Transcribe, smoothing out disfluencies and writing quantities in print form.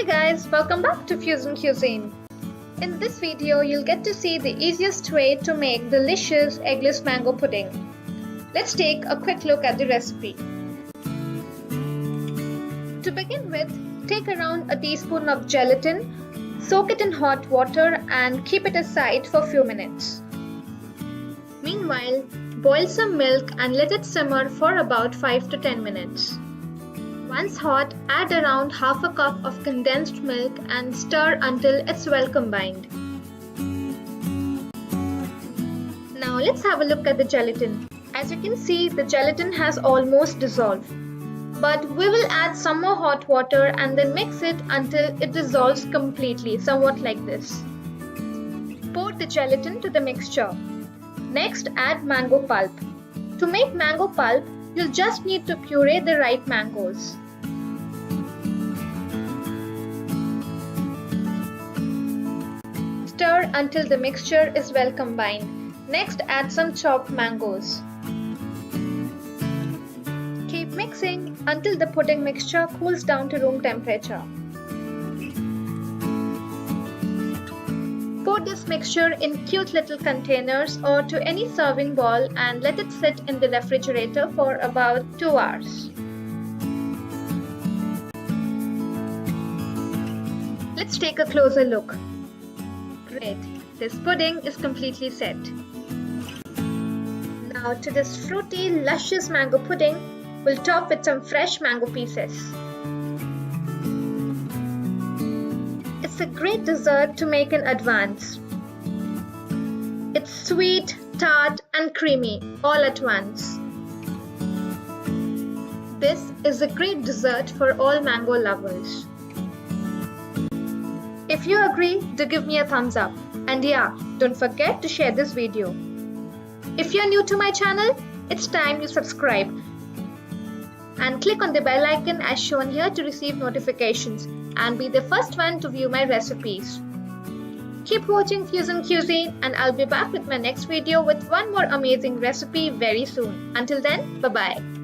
guys, welcome back to Cuisine. In this video, you'll get to see the easiest way to make delicious eggless mango pudding. Let's take a quick look at the recipe. To begin with, take around a teaspoon of gelatin, soak it in hot water and keep it aside for a few minutes. Meanwhile, boil some milk and let it simmer for about 5 to 10 minutes. Once hot, add around half a cup of condensed milk and stir until it's well combined. Now let's have a look at the gelatin. As you can see, the gelatin has almost dissolved. But we will add some more hot water and then mix it until it dissolves completely, somewhat like this. Pour the gelatin to the mixture. Next, add mango pulp. To make mango pulp, you'll just need to puree the ripe mangoes. Stir until the mixture is well combined. Next, add some chopped mangoes. Keep mixing until the pudding mixture cools down to room temperature. Pour this mixture in cute little containers or to any serving bowl and let it sit in the refrigerator for about 2 hours. Let's take a closer look. Great, this pudding is completely set. Now to this fruity, luscious mango pudding, we'll top with some fresh mango pieces. It's a great dessert to make in advance. It's sweet, tart and creamy all at once. This is a great dessert for all mango lovers. If you agree, do give me a thumbs up. And yeah, don't forget to share this video. If you're new to my channel, it's time you subscribe. And click on the bell icon as shown here to receive notifications and be the first one to view my recipes. Keep watching Cuisine and I'll be back with my next video with one more amazing recipe very soon. Until then, bye-bye.